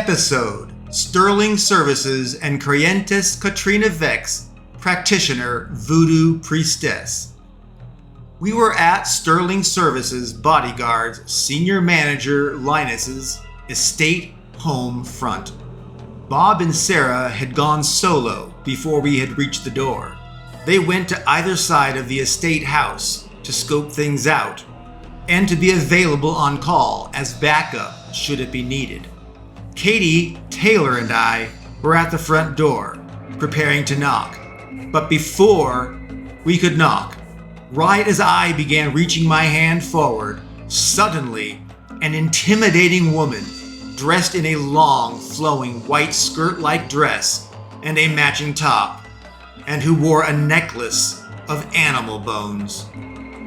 Episode: Sterling Services and Creyentes Katrina Vex, Practitioner, Voodoo Priestess. We were at Sterling Services Bodyguard's Senior Manager Linus's estate home front. Bob and Sarah had gone solo before we had reached the door. They went to either side of the estate house to scope things out and to be available on call as backup should it be needed. Katie, Taylor, and I were at the front door, preparing to knock. But before we could knock, right as I began reaching my hand forward, suddenly an intimidating woman, dressed in a long, flowing white skirt-like dress and a matching top, and who wore a necklace of animal bones.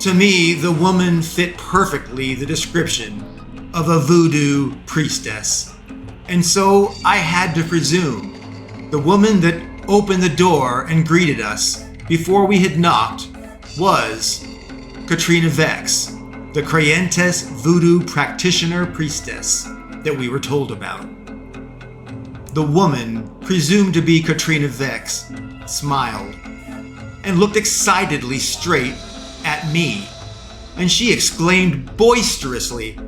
To me, the woman fit perfectly the description of a voodoo priestess. And so I had to presume the woman that opened the door and greeted us before we had knocked was Katrina Vex, the Creyentes Voodoo Practitioner Priestess that we were told about. The woman, presumed to be Katrina Vex, smiled and looked excitedly straight at me, and she exclaimed boisterously,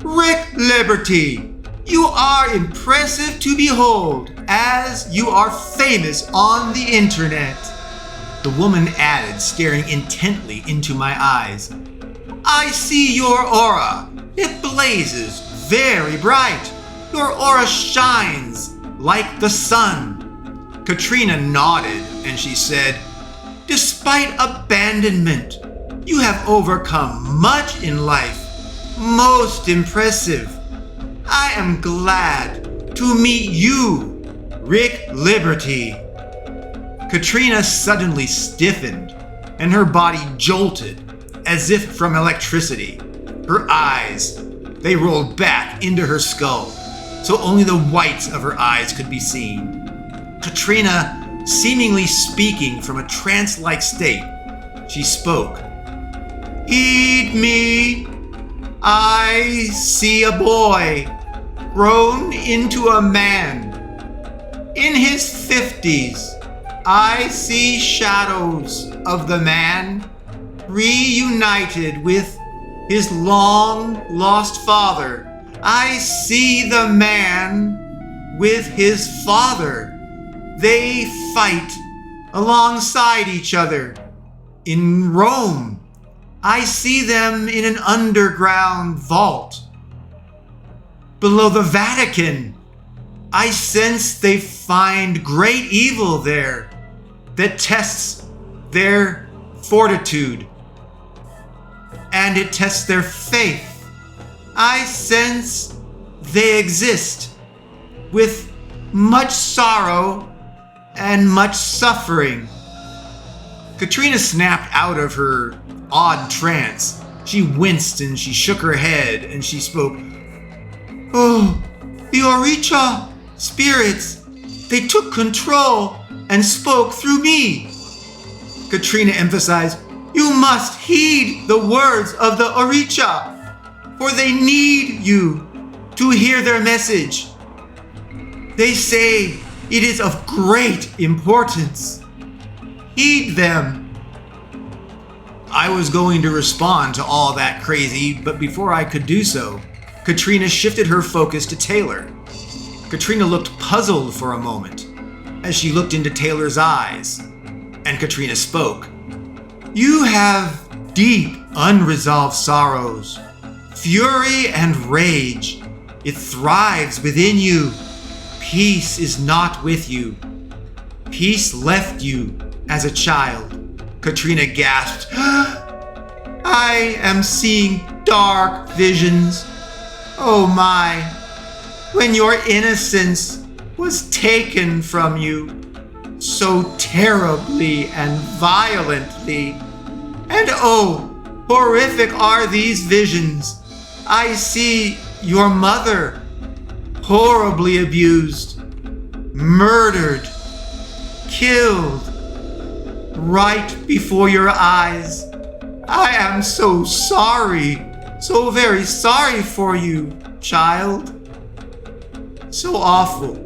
"Rick Liberty! You are impressive to behold, as you are famous on the internet." The woman added, staring intently into my eyes, "I see your aura. It blazes very bright. Your aura shines like the sun." Katrina nodded and she said, "Despite abandonment, you have overcome much in life. Most impressive. I am glad to meet you, Rick Liberty." Katrina suddenly stiffened, and her body jolted, as if from electricity. Her eyes, they rolled back into her skull, so only the whites of her eyes could be seen. Katrina, seemingly speaking from a trance-like state, she spoke. "Heed me. I see a boy, grown into a man. In his 50s, I see shadows of the man reunited with his long-lost father. I see the man with his father. They fight alongside each other. In Rome, I see them in an underground vault. Below the Vatican, I sense they find great evil there that tests their fortitude, and it tests their faith. I sense they exist with much sorrow and much suffering." Katrina snapped out of her odd trance. She winced and she shook her head and she spoke. "Oh, the Orisha spirits, they took control and spoke through me." Katrina emphasized, "You must heed the words of the Orisha, for they need you to hear their message. They say it is of great importance. Heed them." I was going to respond to all that crazy, but before I could do so, Katrina shifted her focus to Taylor. Katrina looked puzzled for a moment as she looked into Taylor's eyes, and Katrina spoke. "You have deep, unresolved sorrows, fury and rage. It thrives within you. Peace is not with you. Peace left you as a child." Katrina gasped, "I am seeing dark visions. Oh my, when your innocence was taken from you so terribly and violently. And oh, horrific are these visions. I see your mother horribly abused, murdered, killed, right before your eyes. I am so sorry, so very sorry for you, child." So awful.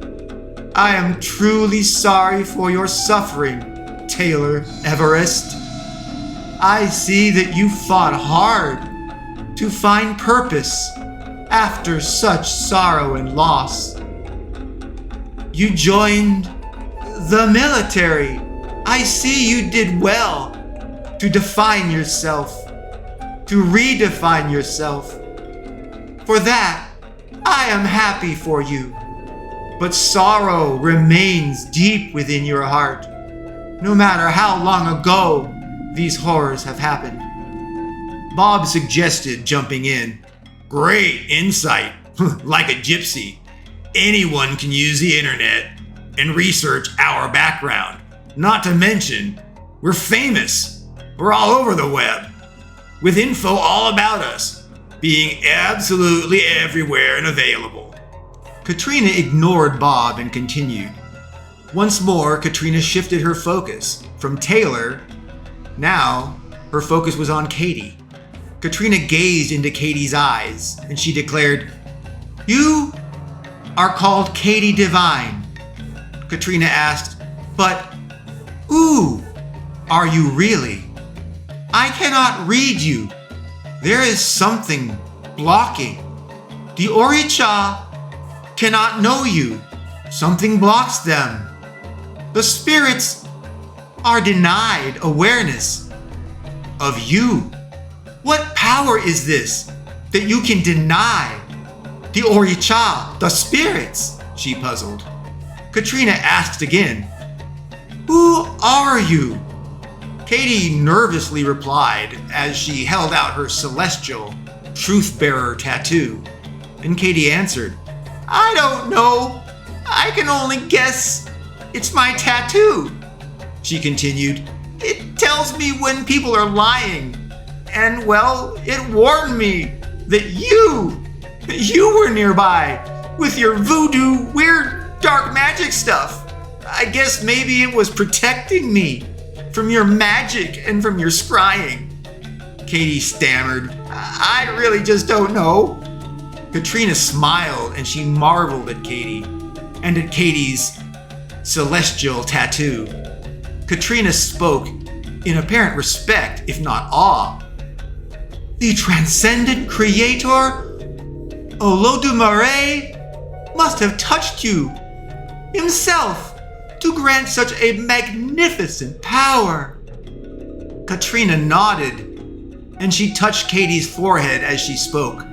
I am truly sorry for your suffering, Taylor Everest. I see that you fought hard to find purpose after such sorrow and loss. You joined the military. I see you did well to define yourself, to redefine yourself. For that, I am happy for you. But sorrow remains deep within your heart, no matter how long ago these horrors have happened. Bob suggested jumping in. Great insight. Like a gypsy. Anyone can use the internet and research our background. Not to mention, we're famous. We're all over the web, with info all about us, being absolutely everywhere and available. Katrina ignored Bob and continued. Once more, Katrina shifted her focus from Taylor. Now, her focus was on Katie. Katrina gazed into Katie's eyes, and she declared, "You are called Katie Divine." Katrina asked, "But who are you really? I cannot read you. There is something blocking. The Oricha cannot know you. Something blocks them. The spirits are denied awareness of you. What power is this that you can deny the Oricha, the spirits?" she puzzled. Katrina asked again, "Who are you?" Katie nervously replied as she held out her celestial truth-bearer tattoo. And Katie answered, "I don't know. I can only guess. It's my tattoo." She continued, "It tells me when people are lying. And, well, it warned me that you were nearby with your voodoo, weird, dark magic stuff. I guess maybe it was protecting me from your magic and from your scrying." Katie stammered, "I really just don't know." Katrina smiled and she marveled at Katie and at Katie's celestial tattoo. Katrina spoke in apparent respect, if not awe. "The transcendent creator, Olodumare, must have touched you himself to grant such a magnificent power." Katrina nodded, and she touched Katie's forehead as she spoke.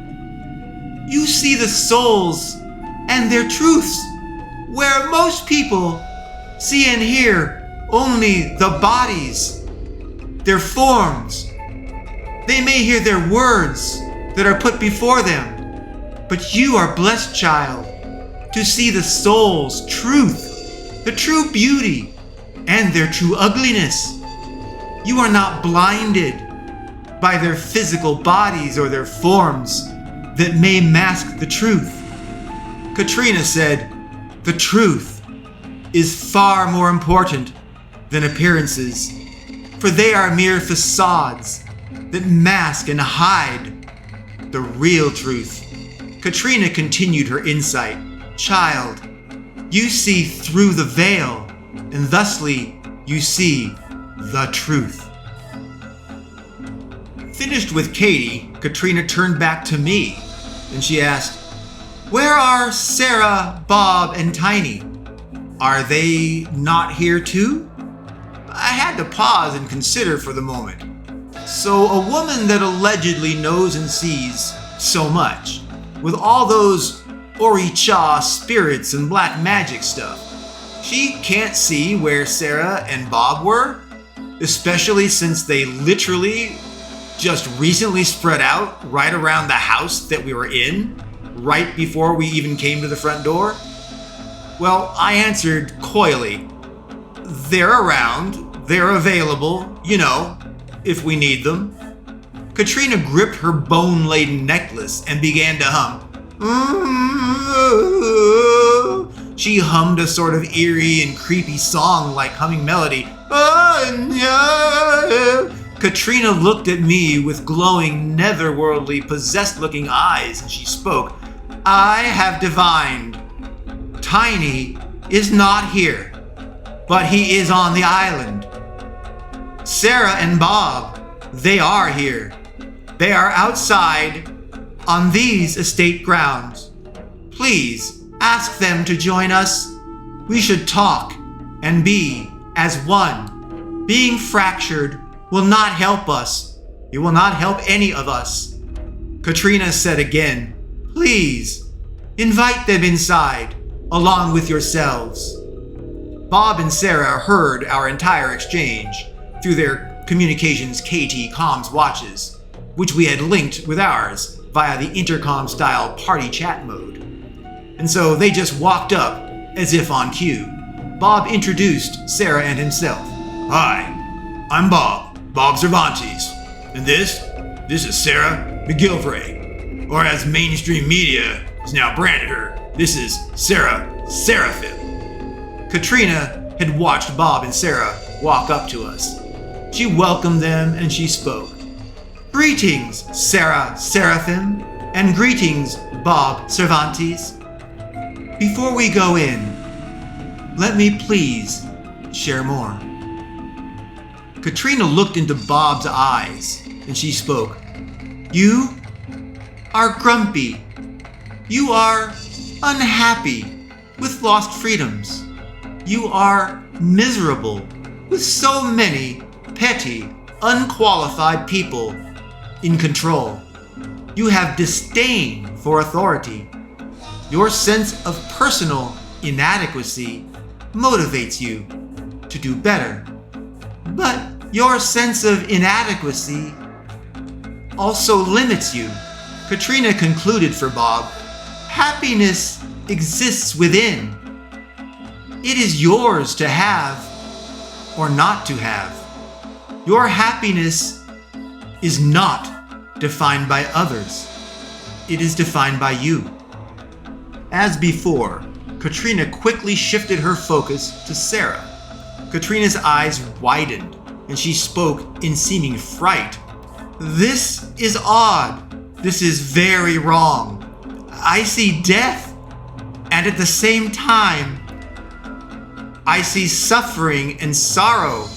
"You see the souls and their truths, where most people see and hear only the bodies, their forms. They may hear their words that are put before them, but you are blessed, child, to see the soul's truth, the true beauty, and their true ugliness. You are not blinded by their physical bodies or their forms that may mask the truth." Katrina said, "The truth is far more important than appearances, for they are mere facades that mask and hide the real truth." Katrina continued her insight. "Child, you see through the veil, and thusly you see the truth." Finished with Katie, Katrina turned back to me, and she asked, "Where are Sarah, Bob, and Tiny? Are they not here too?" I had to pause and consider for the moment. So a woman that allegedly knows and sees so much, with all those Oricha spirits and black magic stuff, she can't see where Sarah and Bob were, especially since they literally just recently spread out right around the house that we were in, right before we even came to the front door? Well, I answered coyly, "They're around, they're available, if we need them." Katrina gripped her bone-laden necklace and began to hum. She hummed a sort of eerie and creepy song-like humming melody. Katrina looked at me with glowing, netherworldly, possessed-looking eyes, and she spoke. "I have divined Tiny is not here, but he is on the island. Sarah and Bob, they are here. They are outside on these estate grounds. Please ask them to join us. We should talk and be as one. Being fractured will not help us. It will not help any of us. Katrina said again, please invite them inside along with yourselves. Bob and Sarah heard our entire exchange through their communications KT comms watches, which we had linked with ours via the intercom-style party chat mode. And so they just walked up as if on cue. Bob introduced Sarah and himself. Hi, I'm Bob Cervantes. And this is Sarah McGilvray. Or as mainstream media has now branded her, this is Sarah Seraphim. Katrina had watched Bob and Sarah walk up to us. She welcomed them and she spoke. Greetings, Sarah Seraphim, and greetings, Bob Cervantes. Before we go in, let me please share more. Katrina looked into Bob's eyes and she spoke. You are grumpy. You are unhappy with lost freedoms. You are miserable with so many petty, unqualified people in control. You have disdain for authority. Your sense of personal inadequacy motivates you to do better. But your sense of inadequacy also limits you. Katrina concluded for Bob, happiness exists within. It is yours to have or not to have. Your happiness is not defined by others. It is defined by you. As before, Katrina quickly shifted her focus to Sarah. Katrina's eyes widened, and she spoke in seeming fright. This is odd. This is very wrong. I see death, and at the same time, I see suffering and sorrow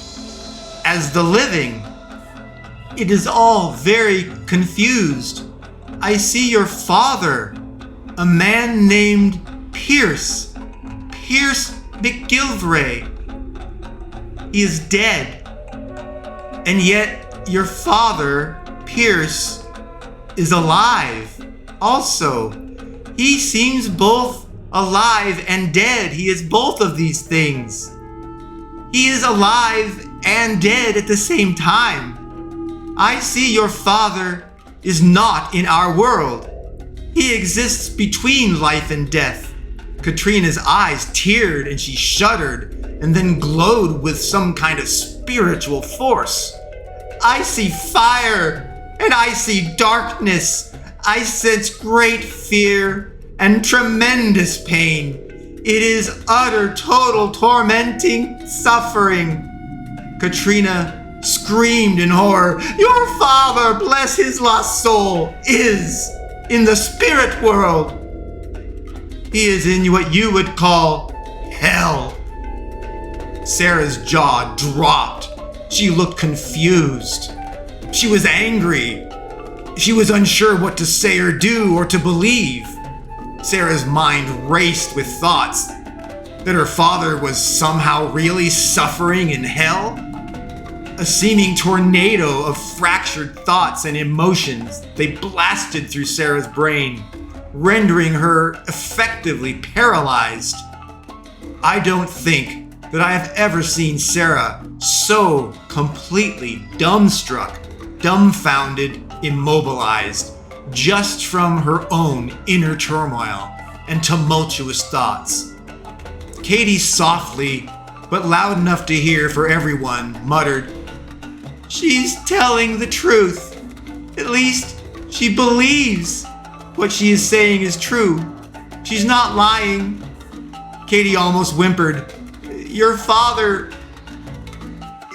as the living. It is all very confused. I see your father, a man named Pierce McGilvray. He is dead. And yet your father, Pierce, is alive. Also, he seems both alive and dead. He is both of these things. He is alive and dead at the same time. I see your father is not in our world. He exists between life and death. Katrina's eyes teared and she shuddered and then glowed with some kind of spiritual force. I see fire and I see darkness. I sense great fear and tremendous pain. It is utter, total, tormenting suffering. Katrina screamed in horror. Your father, bless his lost soul, is in the spirit world. He is in what you would call hell. Sarah's jaw dropped. She looked confused. She was angry. She was unsure what to say or do or to believe. Sarah's mind raced with thoughts that her father was somehow really suffering in hell. A seeming tornado of fractured thoughts and emotions, they blasted through Sarah's brain, rendering her effectively paralyzed. I don't think that I have ever seen Sarah so completely dumbstruck, dumbfounded, immobilized, just from her own inner turmoil and tumultuous thoughts. Katie softly, but loud enough to hear for everyone, muttered, "She's telling the truth. At least she believes what she is saying is true. She's not lying." Katie almost whimpered, "Your father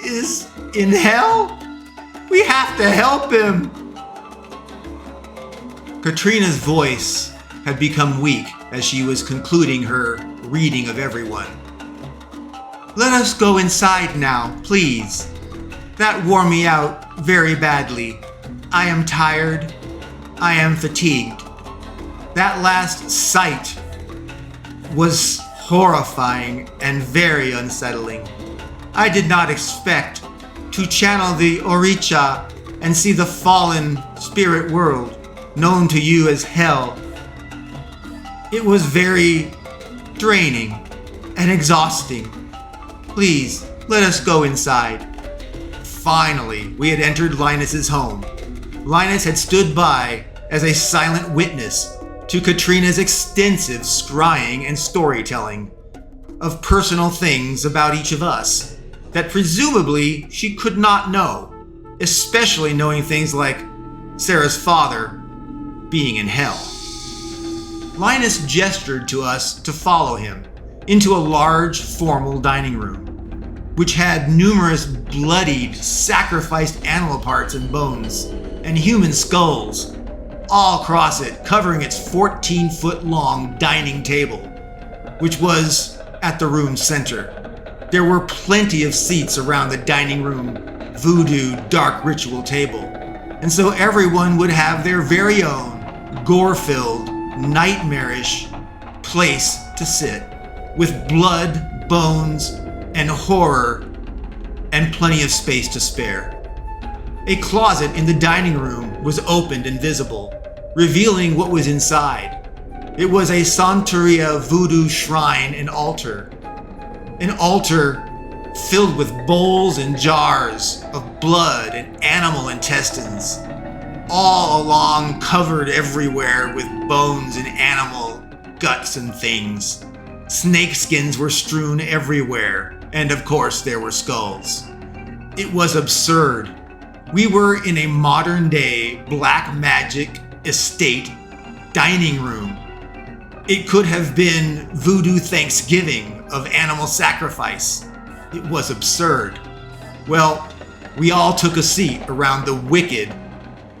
is in hell? We have to help him." Katrina's voice had become weak as she was concluding her reading of everyone. "Let us go inside now, please. That wore me out very badly. I am tired. I am fatigued. That last sight was horrifying and very unsettling. I did not expect to channel the Oricha and see the fallen spirit world, known to you as hell. It was very draining and exhausting. Please, let us go inside." Finally, we had entered Linus's home. Linus had stood by as a silent witness to Katrina's extensive scrying and storytelling of personal things about each of us that presumably she could not know, especially knowing things like Sarah's father being in hell. Linus gestured to us to follow him into a large, formal dining room, which had numerous bloodied, sacrificed animal parts and bones, and human skulls all across it, covering its 14-foot-long dining table, which was at the room's center. There were plenty of seats around the dining room voodoo dark ritual table, and so everyone would have their very own gore-filled, nightmarish place to sit, with blood, bones, and horror, and plenty of space to spare. A closet in the dining room was opened and visible, revealing what was inside. It was a Santeria voodoo shrine and altar. An altar filled with bowls and jars of blood and animal intestines, all along covered everywhere with bones and animal guts and things. Snake skins were strewn everywhere, and of course there were skulls. It was absurd. We were in a modern-day black magic estate dining room. It could have been voodoo Thanksgiving of animal sacrifice. It was absurd. Well, we all took a seat around the wicked,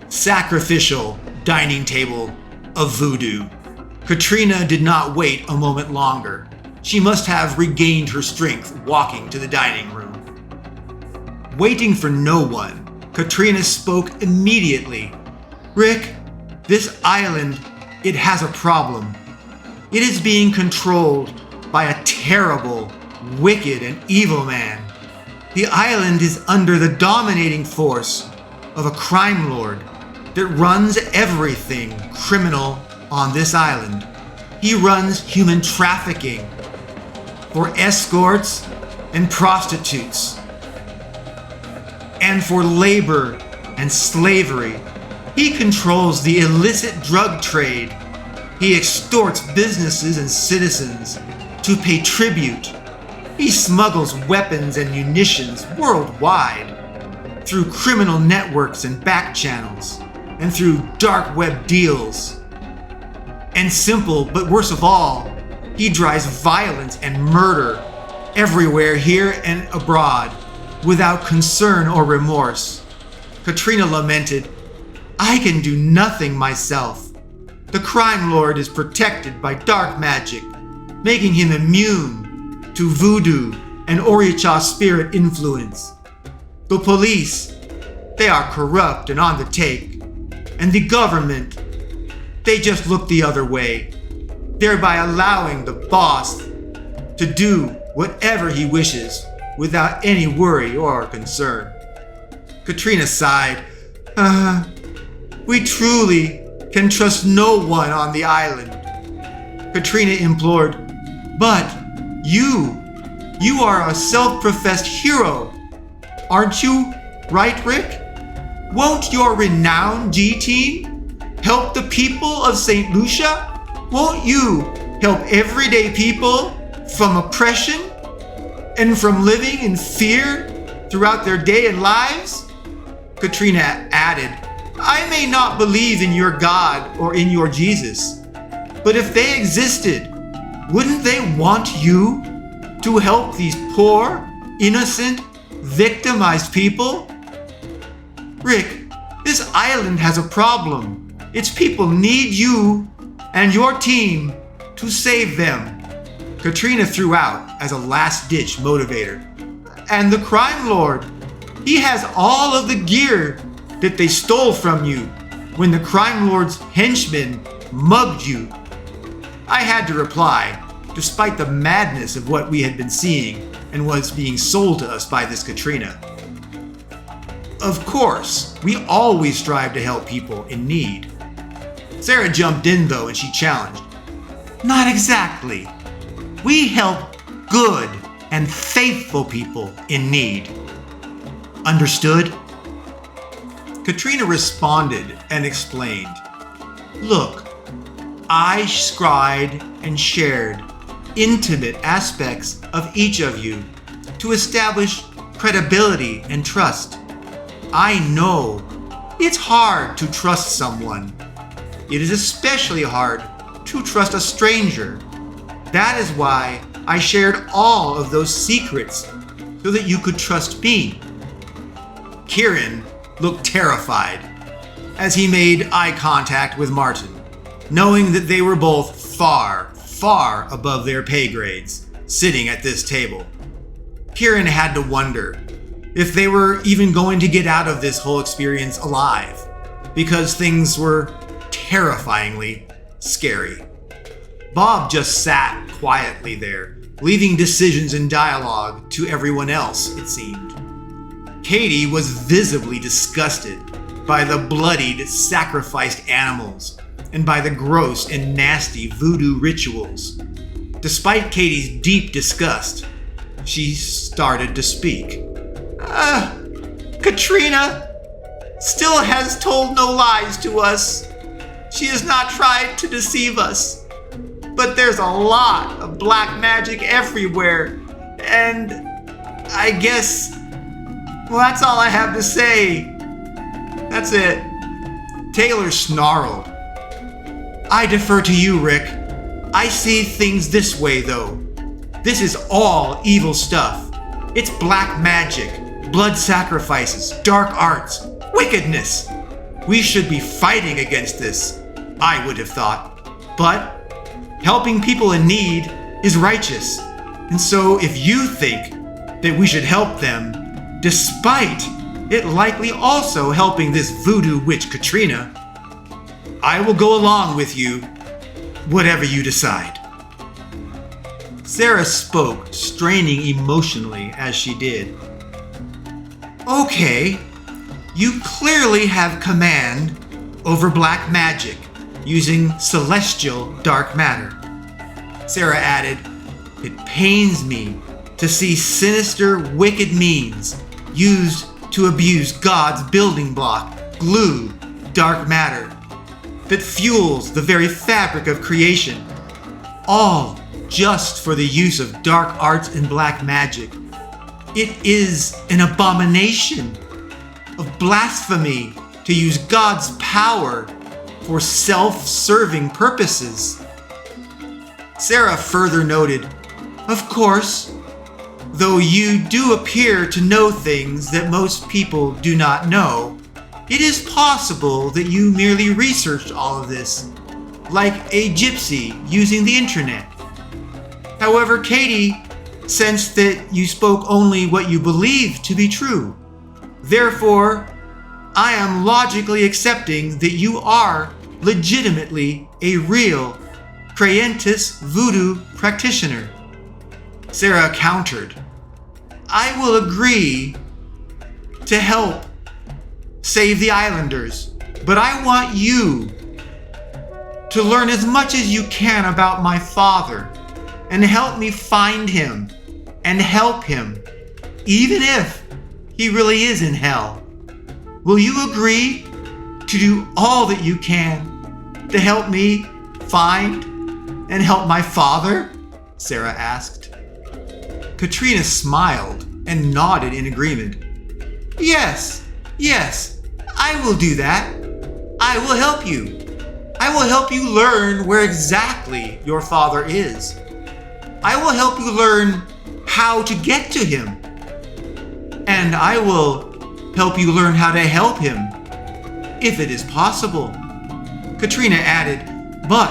sacrificial dining table of voodoo. Katrina did not wait a moment longer. She must have regained her strength walking to the dining room. Waiting for no one, Katrina spoke immediately. "Rick, this island, it has a problem. It is being controlled by a terrible, wicked, and evil man. The island is under the dominating force of a crime lord that runs everything criminal on this island. He runs human trafficking for escorts and prostitutes, and for labor and slavery. He controls the illicit drug trade. He extorts businesses and citizens to pay tribute. He smuggles weapons and munitions worldwide through criminal networks and back channels, and through dark web deals. And simple, but worst of all, he drives violence and murder everywhere, here and abroad, without concern or remorse." Katrina lamented, "I can do nothing myself. The crime lord is protected by dark magic, making him immune to voodoo and Oricha spirit influence. The police, they are corrupt and on the take. And the government, they just look the other way, thereby allowing the boss to do whatever he wishes without any worry or concern." Katrina sighed. We truly can trust no one on the island." Katrina implored, "But you are a self-professed hero. Aren't you, right, Rick? Won't your renowned G-Team help the people of St. Lucia? Won't you help everyday people from oppression and from living in fear throughout their day and lives?" Katrina added, "I may not believe in your God or in your Jesus, but if they existed, wouldn't they want you to help these poor, innocent, victimized people? Rick, this island has a problem. Its people need you and your team to save them." Katrina threw out as a last-ditch motivator. And the crime lord, he has all of the gear that they stole from you when the crime lord's henchmen mugged you. I had to reply, despite the madness of what we had been seeing and was being sold to us by this Katrina. Of course, we always strive to help people in need. Sarah jumped in though and she challenged. Not exactly. We help good and faithful people in need. Understood? Katrina responded and explained. Look, I scried and shared intimate aspects of each of you to establish credibility and trust. I know it's hard to trust someone. It is especially hard to trust a stranger. That is why I shared all of those secrets so that you could trust me. Kieran looked terrified as he made eye contact with Martin, knowing that they were both far, far above their pay grades, sitting at this table. Kieran had to wonder if they were even going to get out of this whole experience alive, because things were terrifyingly scary. Bob just sat quietly there, leaving decisions and dialogue to everyone else, it seemed. Katie was visibly disgusted by the bloodied, sacrificed animals and by the gross and nasty voodoo rituals. Despite Katie's deep disgust, she started to speak. Katrina still has told no lies to us. She has not tried to deceive us. But there's a lot of black magic everywhere, and I guess, well, that's all I have to say. That's it. Taylor snarled. I defer to you, Rick. I see things this way, though. This is all evil stuff. It's black magic, blood sacrifices, dark arts, wickedness. We should be fighting against this, I would have thought. But helping people in need is righteous. And so if you think that we should help them, despite it likely also helping this voodoo witch Katrina, I will go along with you, whatever you decide. Sarah spoke, straining emotionally as she did. Okay, you clearly have command over black magic using celestial dark matter. Sarah added, it pains me to see sinister, wicked means used to abuse God's building block, glue, dark matter, that fuels the very fabric of creation, all just for the use of dark arts and black magic. It is an abomination of blasphemy to use God's power for self-serving purposes. Sarah further noted, of course, though you do appear to know things that most people do not know, it is possible that you merely researched all of this, like a gypsy using the internet. However, Katie sensed that you spoke only what you believed to be true. Therefore, I am logically accepting that you are legitimately a real Creyentes Voodoo practitioner. Sarah countered, I will agree to help save the islanders, but I want you to learn as much as you can about my father and help me find him and help him, even if he really is in hell. Will you agree to do all that you can to help me find and help my father? Sarah asked. Katrina smiled and nodded in agreement. Yes, I will do that. I will help you. I will help you learn where exactly your father is. I will help you learn how to get to him. And I will help you learn how to help him, if it is possible. Katrina added, but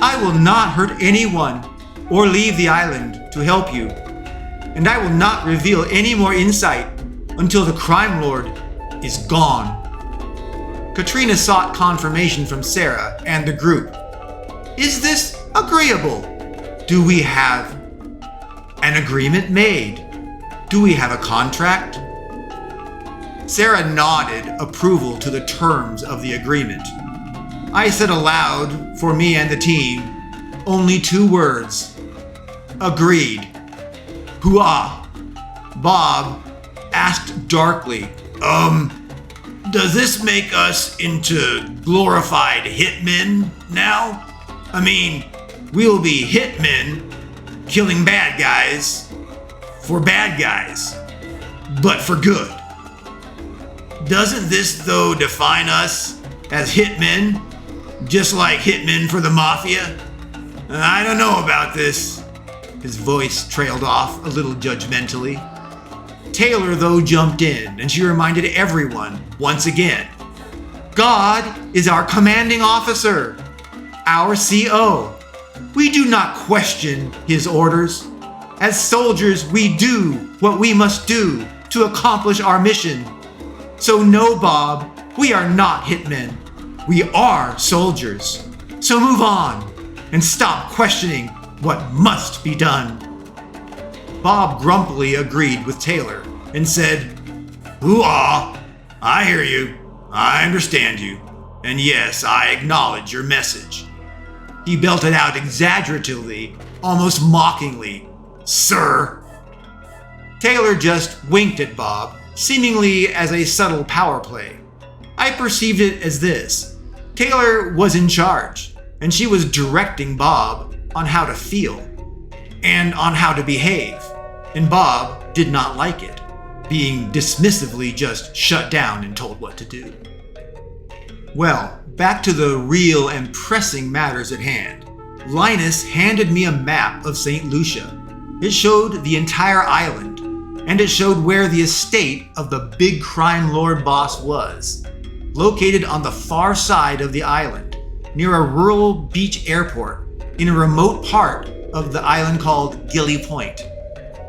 I will not hurt anyone or leave the island to help you, and I will not reveal any more insight until the crime lord is gone. Katrina sought confirmation from Sarah and the group. Is this agreeable? Do we have an agreement made? Do we have a contract? Sarah nodded approval to the terms of the agreement. I said aloud, for me and the team, only 2 words. Agreed. Hooah! Bob asked darkly, does this make us into glorified hitmen now? I mean, we'll be hitmen killing bad guys for bad guys, but for good. Doesn't this, though, define us as hitmen, just like hitmen for the mafia? I don't know about this. His voice trailed off a little judgmentally. Taylor, though, jumped in, and she reminded everyone, once again, God is our commanding officer, our CO. We do not question his orders. As soldiers, we do what we must do to accomplish our mission. So no, Bob, we are not hitmen. We are soldiers. So move on and stop questioning what must be done. Bob grumpily agreed with Taylor and said, "Hoo-ah! I hear you. I understand you. And yes, I acknowledge your message." He belted out exaggeratively, almost mockingly, "Sir." Taylor just winked at Bob, seemingly as a subtle power play. I perceived it as this. Taylor was in charge, and she was directing Bob on how to feel and on how to behave, and Bob did not like it, being dismissively just shut down and told what to do. Well, back to the real and pressing matters at hand. Linus handed me a map of St. Lucia. It showed the entire island, and it showed where the estate of the big crime lord boss was, located on the far side of the island, near a rural beach airport, in a remote part of the island called Gilly Point.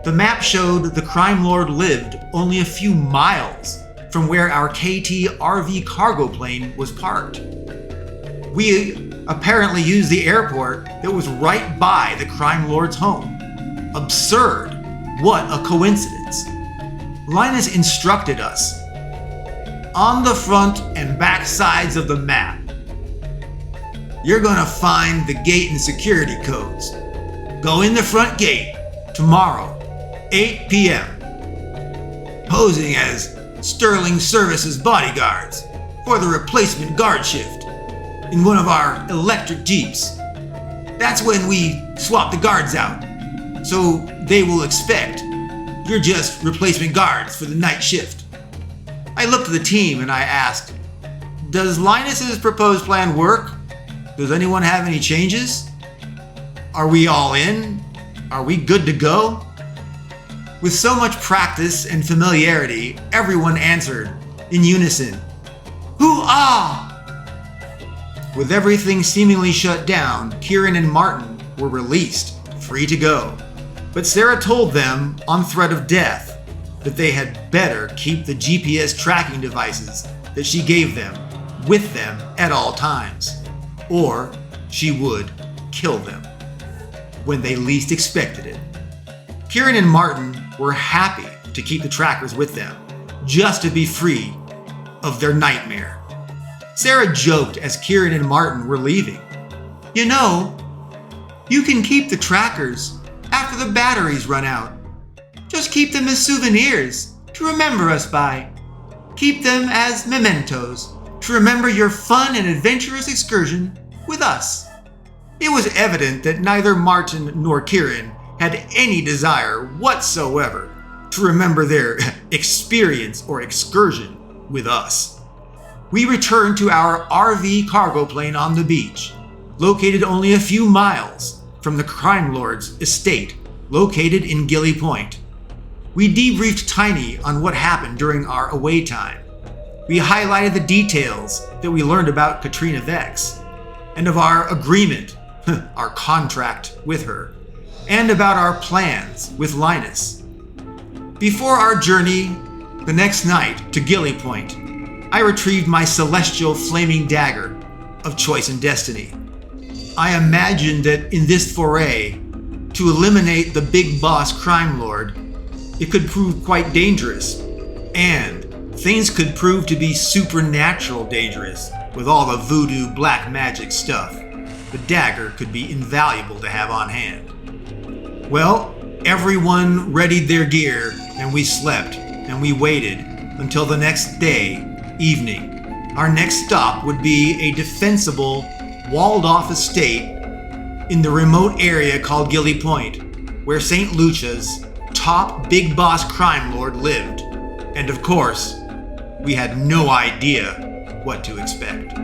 The map showed the crime lord lived only a few miles from where our KT RV cargo plane was parked. We apparently used the airport that was right by the crime lord's home. Absurd. What a coincidence. Linus instructed us. On the front and back sides of the map, you're gonna find the gate and security codes. Go in the front gate tomorrow, 8 p.m. Posing as Sterling Services bodyguards for the replacement guard shift in one of our electric jeeps. That's when we swap the guards out, so they will expect you're just replacement guards for the night shift. I looked at the team and I asked, does Linus's proposed plan work? Does anyone have any changes? Are we all in? Are we good to go? With so much practice and familiarity, everyone answered in unison, "Hoo-ah!" With everything seemingly shut down, Kieran and Martin were released, free to go. But Sarah told them, on threat of death, that they had better keep the GPS tracking devices that she gave them with them at all times, or she would kill them when they least expected it. Kieran and Martin were happy to keep the trackers with them, just to be free of their nightmare. Sarah joked as Kieran and Martin were leaving. You know, you can keep the trackers after the batteries run out. Just keep them as souvenirs to remember us by. Keep them as mementos to remember your fun and adventurous excursion with us. It was evident that neither Martin nor Kieran had any desire whatsoever to remember their experience or excursion with us. We returned to our RV cargo plane on the beach, located only a few miles from the crime lord's estate, located in Gilly Point. We debriefed Tiny on what happened during our away time. We highlighted the details that we learned about Katrina Vex, and of our agreement, our contract with her. and about our plans with Linus. Before our journey the next night to Gilly Point, I retrieved my celestial flaming dagger of choice and destiny. I imagined that in this foray, to eliminate the big boss crime lord, it could prove quite dangerous, and things could prove to be supernatural dangerous with all the voodoo black magic stuff. The dagger could be invaluable to have on hand. Well, everyone readied their gear, and we slept, and we waited until the next day, evening. Our next stop would be a defensible, walled-off estate in the remote area called Gilly Point, where St. Lucia's top big boss crime lord lived. And of course, we had no idea what to expect.